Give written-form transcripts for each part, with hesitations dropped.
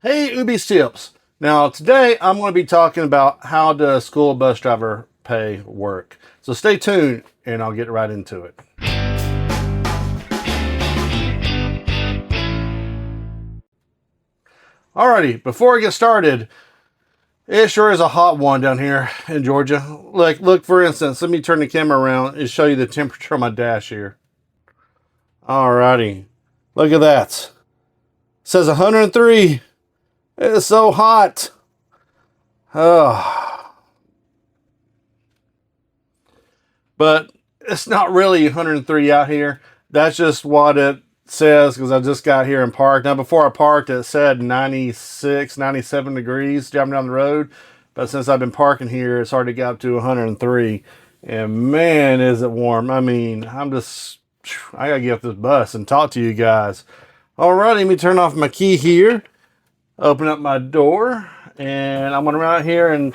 Hey, Oobie's Tips. Now, today I'm going to be talking about how does school bus driver pay work. So stay tuned and I'll get right into it. Alrighty, before I get started, it sure is a hot one down here in Georgia. Look, for instance, let me turn the camera around and show you the temperature on my dash here. Alrighty, look at that. It says 103. It's so hot. Oh. But it's not really 103 out here. That's just what it says because I just got here and parked. Now, before I parked, it said 96, 97 degrees driving down the road. But since I've been parking here, it's already got up to 103. And man, is it warm. I mean, I got to get off this bus and talk to you guys. All right, let me turn off my key here. Open up my door. And I'm going to run out here and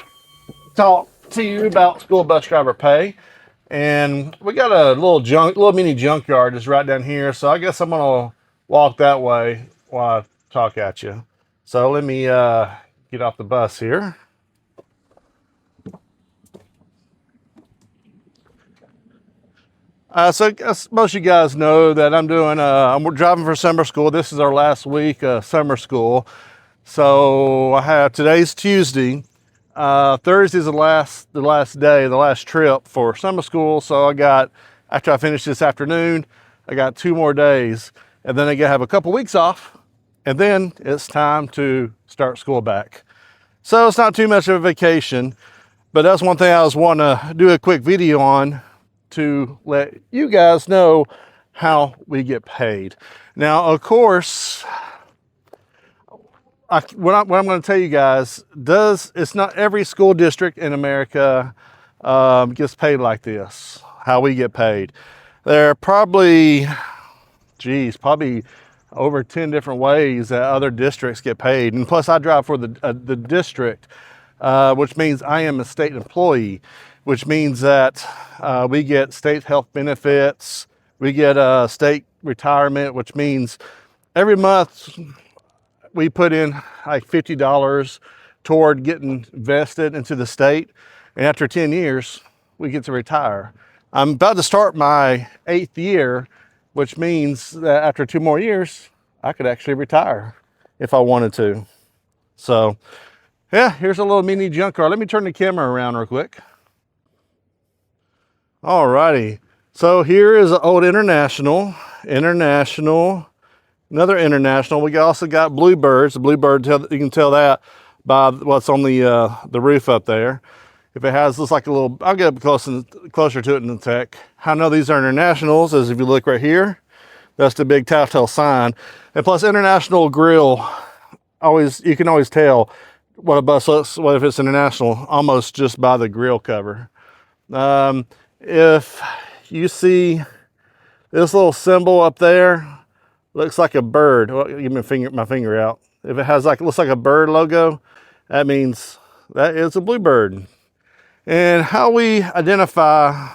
talk to you about school bus driver pay. And we got a little mini junkyard just right down here. So I guess I'm gonna walk that way while I talk at you. So let me get off the bus here. So I guess most of you guys know that I'm driving for summer school. This is our last week of summer school. So today's Tuesday. Thursday's the last day, the last trip for summer school. So after I finish this afternoon, I got 2 more days, and then I have a couple weeks off, and then it's time to start school back. So it's not too much of a vacation, but that's one thing I was wanting to do a quick video on to let you guys know how we get paid. Now, of course, what I'm going to tell you guys it's not every school district in America gets paid like this. How we get paid, there are probably over 10 different ways that other districts get paid. And plus, I drive for the district, which means I am a state employee, which means that we get state health benefits, we get state retirement, which means every month we put in like $50 toward getting vested into the state. And after 10 years, we get to retire. I'm about to start my 8th year, which means that after 2 more years, I could actually retire if I wanted to. So yeah, here's a little mini junkyard. Let me turn the camera around real quick. Alrighty. So here is an old International. Another International. We also got Bluebirds. The Bluebird, you can tell that by what's on the roof up there. If it looks like a little, I'll get up closer to it in the tech. How I know these are Internationals is if you look right here, that's the big telltale sign. And plus, International grill, you can always tell what a bus looks, what if it's International, almost just by the grill cover. If you see this little symbol up there, looks like a bird. Well, give me my finger out. If it looks like a bird logo, that means that is a Bluebird. And how we identify,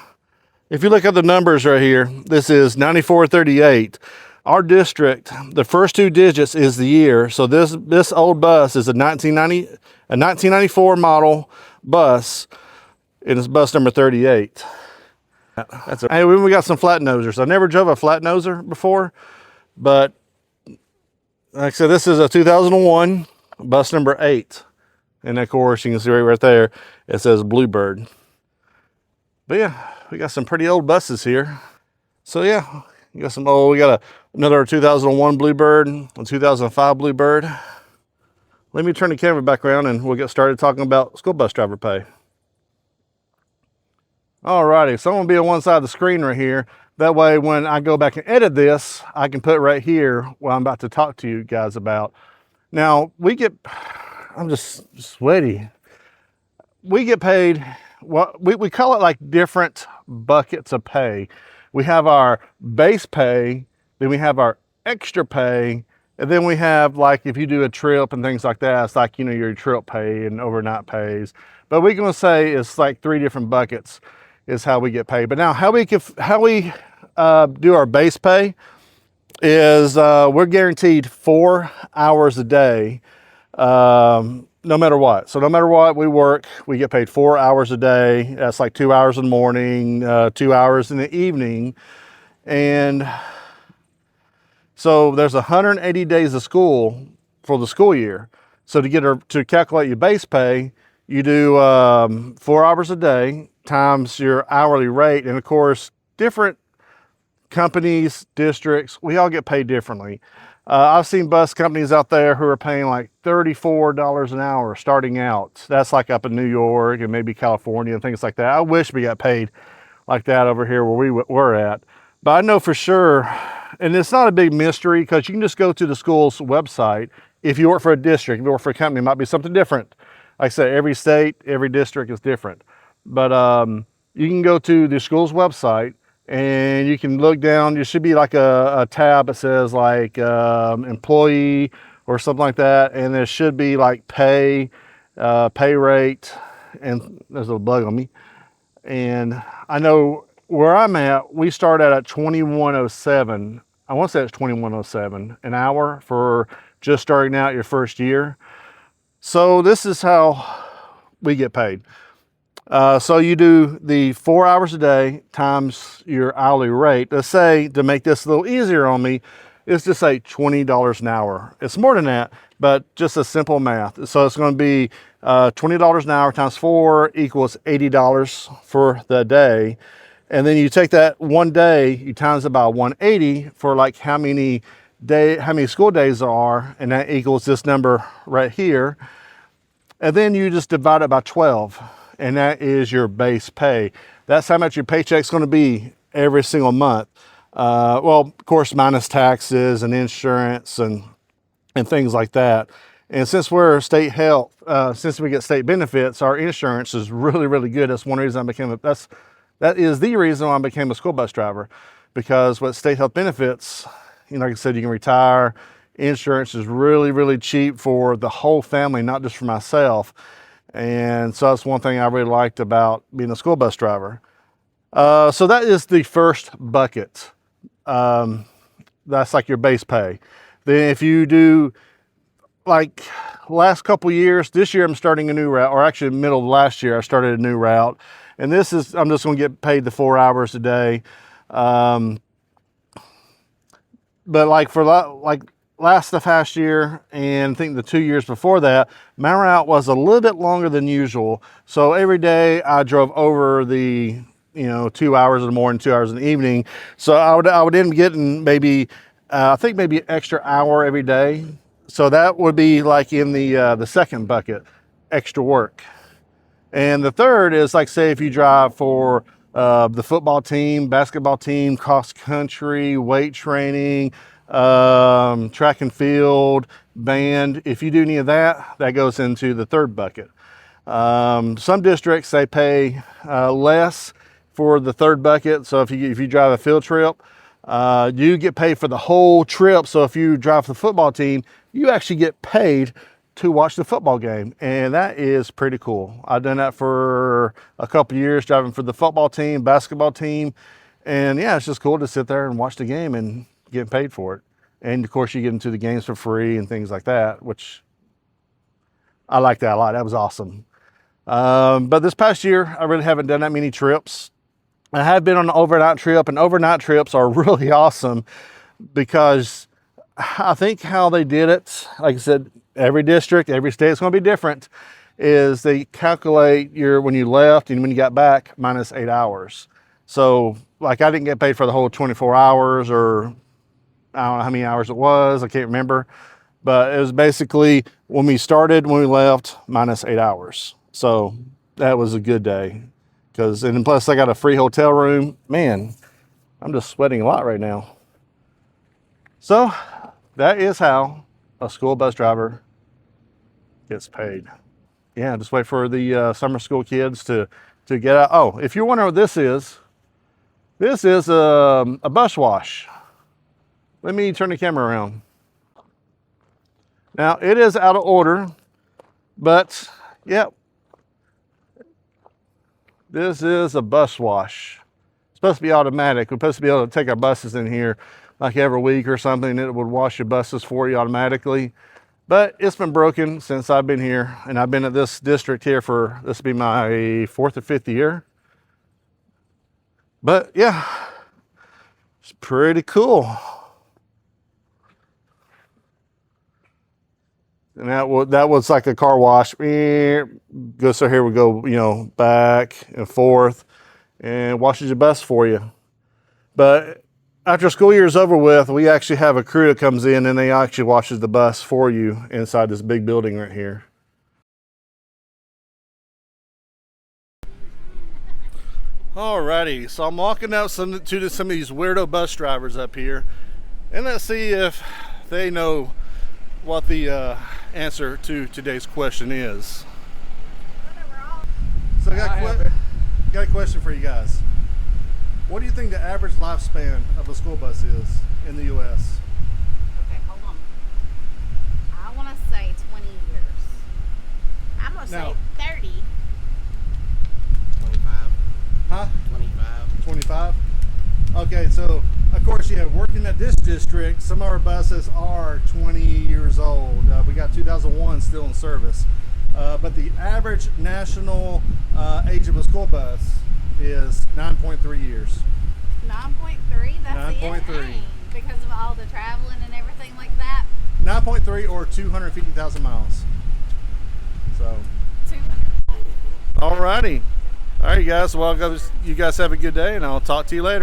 if you look at the numbers right here, this is 9438. Our district, the first 2 digits is the year. So this old bus is a 1994 model bus, and it's bus number 38. Hey, we got some flat nosers. I never drove a flat noser before. But like I said, this is a 2001 bus number 8. And of course, you can see right there, it says Bluebird. But yeah, we got some pretty old buses here. So yeah, we got another 2001 Bluebird, a 2005 Bluebird. Let me turn the camera back around and we'll get started talking about school bus driver pay. Alrighty, so I'm gonna be on one side of the screen right here. That way, when I go back and edit this, I can put right here what I'm about to talk to you guys about. Now, I'm just sweaty. We get paid, we call it like different buckets of pay. We have our base pay, then we have our extra pay, and then we have, like, if you do a trip and things like that, it's like, your trip pay and overnight pays. But we're gonna say it's like 3 different buckets is how we get paid. But now how we do our base pay is we're guaranteed 4 hours a day no matter what. So no matter what we work, we get paid 4 hours a day. That's like 2 hours in the morning, 2 hours in the evening. And so there's 180 days of school for the school year. So to calculate your base pay, you do 4 hours a day times your hourly rate. And of course, different companies, districts, we all get paid differently. I've seen bus companies out there who are paying like $34 an hour starting out. That's like up in New York and maybe California and things like that. I wish we got paid like that over here where we were at. But I know for sure, and it's not a big mystery because you can just go to the school's website. If you work for a district, if you work for a company, it might be something different. Like I said, every state, every district is different. But you can go to the school's website and you can look down. There should be like a tab that says like employee or something like that. And there should be like pay rate. And there's a little bug on me. And I know where I'm at, we start at 2107. I want to say it's 2107 an hour for just starting out your first year. So this is how we get paid. So you do the 4 hours a day times your hourly rate. Let's say, to make this a little easier on me, is to say $20 an hour. It's more than that, but just a simple math. So it's going to be $20 an hour times 4 equals $80 for the day. And then you take that one day, you times it by 180 for like how many school days there are, and that equals this number right here. And then you just divide it by 12, and that is your base pay. That's how much your paycheck's going to be every single month. Well, of course, minus taxes and insurance and things like that. And since we're state health, since we get state benefits, our insurance is really, really good. That's one reason that is the reason why I became a school bus driver, because with state health benefits, like I said, you can retire. Insurance is really, really cheap for the whole family, not just for myself. And so that's one thing I really liked about being a school bus driver. So that is the first bucket. That's like your base pay. Then if you do like last couple years, this year I'm starting a new route, or actually middle of last year I started a new route. And I'm just going to get paid the 4 hours a day. But like for last the past year, and I think the 2 years before that, my route was a little bit longer than usual. So every day I drove over the 2 hours in the morning, 2 hours in the evening. So I would end up getting maybe I think maybe an extra hour every day. So that would be like in the second bucket, extra work. And the third is like, say if you drive for the football team, basketball team, cross country, weight training, track and field, band. If you do any of that, that goes into the third bucket. Some districts, they pay less for the third bucket. So if you drive a field trip, you get paid for the whole trip. So if you drive for the football team, you actually get paid to watch the football game. And that is pretty cool. I've done that for a couple years, driving for the football team, basketball team. And yeah, it's just cool to sit there and watch the game and get paid for it. And of course you get into the games for free and things like that, which I like that a lot. That was awesome. But this past year, I really haven't done that many trips. I have been on an overnight trip, and overnight trips are really awesome because I think how they did it, like I said, every district, every state is going to be different, is they calculate when you left and when you got back minus 8 hours. So like I didn't get paid for the whole 24 hours, or I don't know how many hours it was. I can't remember, but it was basically when we started, when we left, minus 8 hours. So that was a good day. And plus I got a free hotel room. Man, I'm just sweating a lot right now. So that is how a school bus driver gets paid. Yeah, just wait for the summer school kids to get out. Oh, if you're wondering what this is a bus wash. Let me turn the camera around. Now it is out of order, but yeah, this is a bus wash. It's supposed to be automatic. We're supposed to be able to take our buses in here like every week or something, and it would wash your buses for you automatically. But it's been broken since I've been here, and I've been at this district here for, this will be my 4th or 5th year. But yeah, it's pretty cool. And that was like a car wash. Go, so here we go, you know, back and forth, and washes your bus for you. But after school year is over with, we actually have a crew that comes in and they actually washes the bus for you inside this big building right here. Alrighty, so I'm walking out to some of these weirdo bus drivers up here, and let's see if they know what the answer to today's question is. So I got a question for you guys. What do you think the average lifespan of a school bus is in the U.S.? Okay, hold on. I want to say 20 years. I'm going to say 30. 25. Huh? 25. 25? Okay, so of course, yeah, working at this district, some of our buses are 20 years old. We got 2001 still in service. But the average national age of a school bus is 9.3 years. 9.3? That's 9.3. Because of all the traveling and everything like that? 9.3 or 250,000 miles. So. 200. Alrighty. All right, you guys. Well, you guys have a good day, and I'll talk to you later.